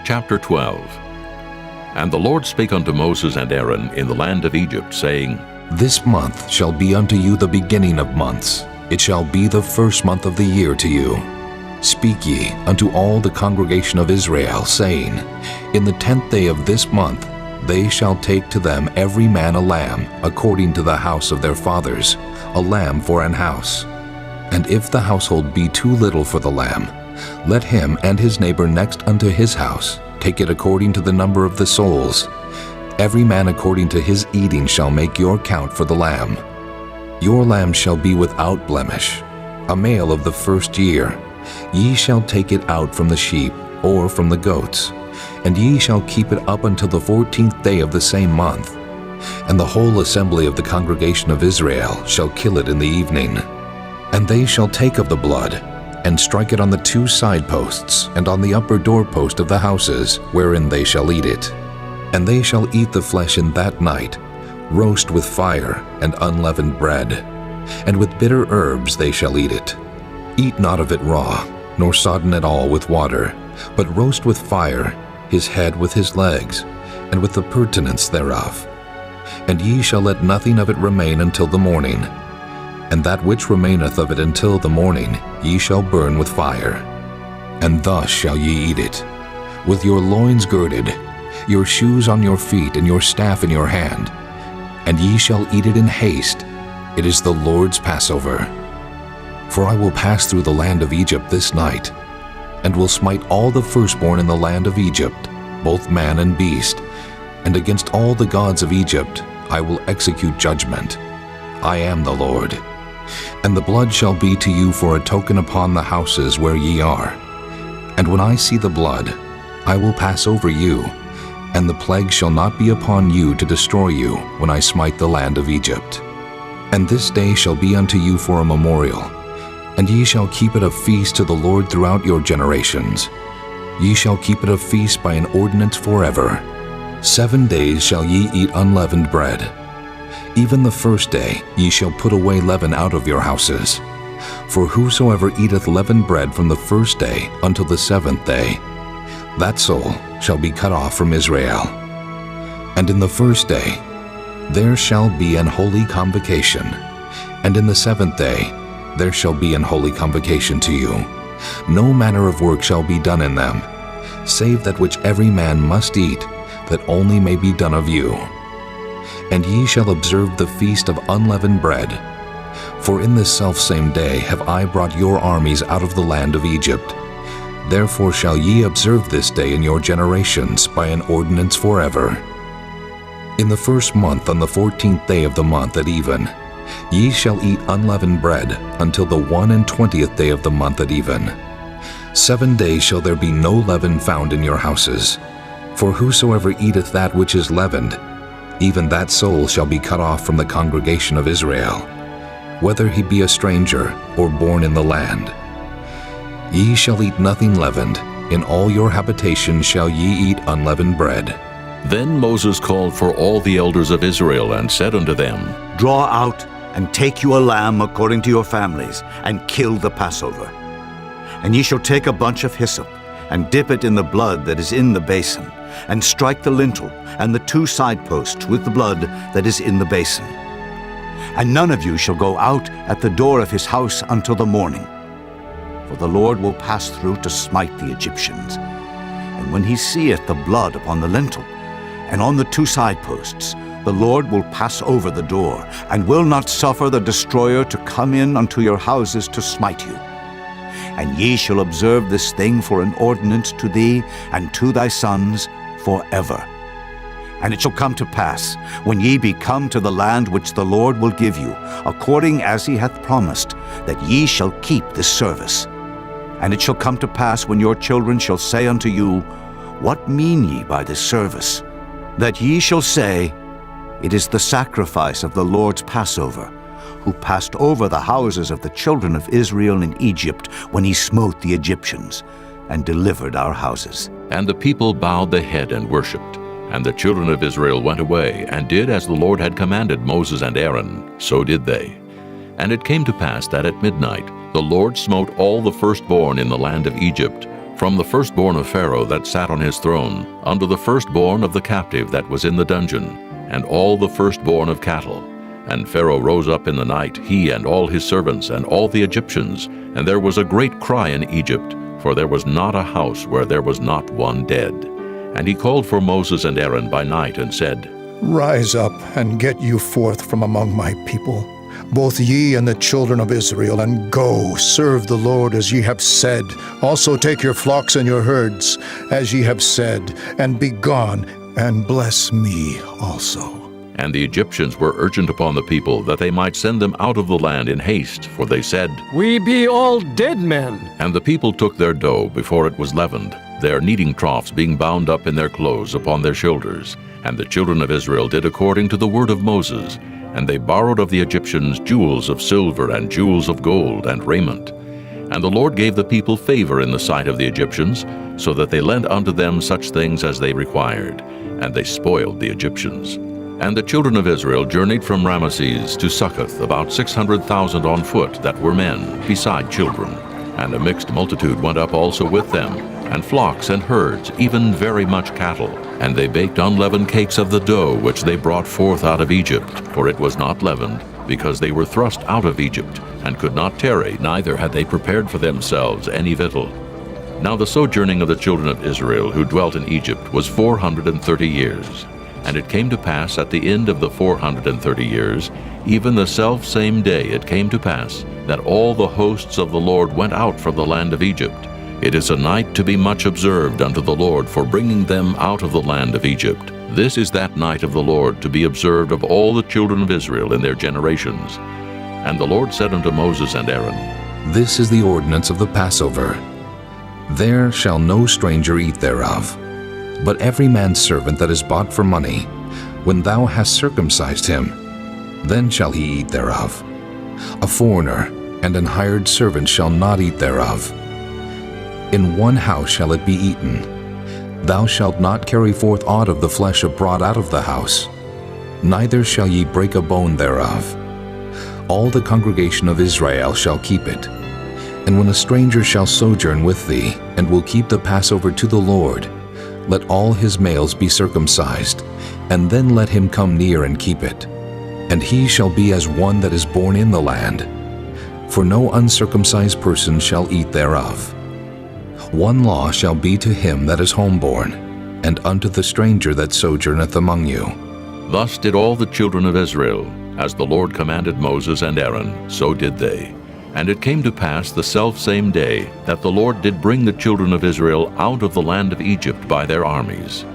Chapter 12. And the Lord spake unto Moses and Aaron in the land of Egypt, saying, This month shall be unto you the beginning of months. It shall be the first month of the year to you. Speak ye unto all the congregation of Israel, saying, In the 10th day of this month they shall take to them every man a lamb, according to the house of their fathers, a lamb for an house. And if the household be too little for the lamb, let him and his neighbor next unto his house take it according to the number of the souls. Every man according to his eating shall make your count for the lamb. Your lamb shall be without blemish, a male of the first year. Ye shall take it out from the sheep or from the goats, and ye shall keep it up until the 14th day of the same month. And the whole assembly of the congregation of Israel shall kill it in the evening. And they shall take of the blood, and strike it on the two side posts, and on the upper doorpost of the houses, wherein they shall eat it. And they shall eat the flesh in that night, roast with fire and unleavened bread, and with bitter herbs they shall eat it. Eat not of it raw, nor sodden at all with water, but roast with fire his head with his legs, and with the purtenance thereof. And ye shall let nothing of it remain until the morning. And that which remaineth of it until the morning ye shall burn with fire. And thus shall ye eat it, with your loins girded, your shoes on your feet, and your staff in your hand. And ye shall eat it in haste. It is the Lord's Passover. For I will pass through the land of Egypt this night, and will smite all the firstborn in the land of Egypt, both man and beast, and against all the gods of Egypt I will execute judgment. I am the Lord. And the blood shall be to you for a token upon the houses where ye are. And when I see the blood, I will pass over you, and the plague shall not be upon you to destroy you when I smite the land of Egypt. And this day shall be unto you for a memorial, and ye shall keep it a feast to the Lord throughout your generations. Ye shall keep it a feast by an ordinance forever. 7 days shall ye eat unleavened bread. Even the first day ye shall put away leaven out of your houses. For whosoever eateth leavened bread from the first day until the 7th day, that soul shall be cut off from Israel. And in the first day there shall be an holy convocation, and in the 7th day there shall be an holy convocation to you. No manner of work shall be done in them, save that which every man must eat, that only may be done of you. And ye shall observe the feast of unleavened bread. For in this selfsame day have I brought your armies out of the land of Egypt. Therefore shall ye observe this day in your generations by an ordinance forever. In the first month, on the 14th day of the month at even, ye shall eat unleavened bread until the 21st day of the month at even. 7 days shall there be no leaven found in your houses. For whosoever eateth that which is leavened, even that soul shall be cut off from the congregation of Israel, whether he be a stranger or born in the land. Ye shall eat nothing leavened. In all your habitations shall ye eat unleavened bread. Then Moses called for all the elders of Israel, and said unto them, Draw out and take you a lamb according to your families, and kill the Passover. And ye shall take a bunch of hyssop, and dip it in the blood that is in the basin, and strike the lintel and the two side posts with the blood that is in the basin. And none of you shall go out at the door of his house until the morning. For the Lord will pass through to smite the Egyptians. And when he seeth the blood upon the lintel and on the two side posts, the Lord will pass over the door, and will not suffer the destroyer to come in unto your houses to smite you. And ye shall observe this thing for an ordinance to thee and to thy sons forever. And it shall come to pass, when ye be come to the land which the Lord will give you, according as he hath promised, that ye shall keep this service. And it shall come to pass, when your children shall say unto you, What mean ye by this service? That ye shall say, It is the sacrifice of the Lord's Passover, who passed over the houses of the children of Israel in Egypt when he smote the Egyptians, and delivered our houses. And the people bowed the head and worshipped. And the children of Israel went away, and did as the Lord had commanded Moses and Aaron, so did they. And it came to pass that at midnight the Lord smote all the firstborn in the land of Egypt, from the firstborn of Pharaoh that sat on his throne, unto the firstborn of the captive that was in the dungeon, and all the firstborn of cattle. And Pharaoh rose up in the night, he and all his servants, and all the Egyptians, and there was a great cry in Egypt, for there was not a house where there was not one dead. And he called for Moses and Aaron by night, and said, Rise up, and get you forth from among my people, both ye and the children of Israel, and go, serve the Lord as ye have said. Also take your flocks and your herds, as ye have said, and be gone, and bless me also. And the Egyptians were urgent upon the people, that they might send them out of the land in haste, for they said, We be all dead men. And the people took their dough before it was leavened, their kneading troughs being bound up in their clothes upon their shoulders. And the children of Israel did according to the word of Moses, and they borrowed of the Egyptians jewels of silver and jewels of gold and raiment. And the Lord gave the people favor in the sight of the Egyptians, so that they lent unto them such things as they required, and they spoiled the Egyptians. And the children of Israel journeyed from Ramesses to Succoth, about 600,000 on foot that were men, beside children. And a mixed multitude went up also with them, and flocks and herds, even very much cattle. And they baked unleavened cakes of the dough which they brought forth out of Egypt, for it was not leavened, because they were thrust out of Egypt, and could not tarry, neither had they prepared for themselves any victual. Now the sojourning of the children of Israel who dwelt in Egypt was 430 years. And it came to pass at the end of the 430 years, even the selfsame day it came to pass, that all the hosts of the Lord went out from the land of Egypt. It is a night to be much observed unto the Lord for bringing them out of the land of Egypt. This is that night of the Lord to be observed of all the children of Israel in their generations. And the Lord said unto Moses and Aaron, This is the ordinance of the Passover. There shall no stranger eat thereof, but every man's servant that is bought for money, when thou hast circumcised him, then shall he eat thereof. A foreigner and an hired servant shall not eat thereof. In one house shall it be eaten. Thou shalt not carry forth aught of the flesh abroad out of the house, neither shall ye break a bone thereof. All the congregation of Israel shall keep it. And when a stranger shall sojourn with thee, and will keep the Passover to the Lord, let all his males be circumcised, and then let him come near and keep it. And he shall be as one that is born in the land, for no uncircumcised person shall eat thereof. One law shall be to him that is homeborn, and unto the stranger that sojourneth among you. Thus did all the children of Israel, as the Lord commanded Moses and Aaron, so did they. And it came to pass the selfsame day that the Lord did bring the children of Israel out of the land of Egypt by their armies.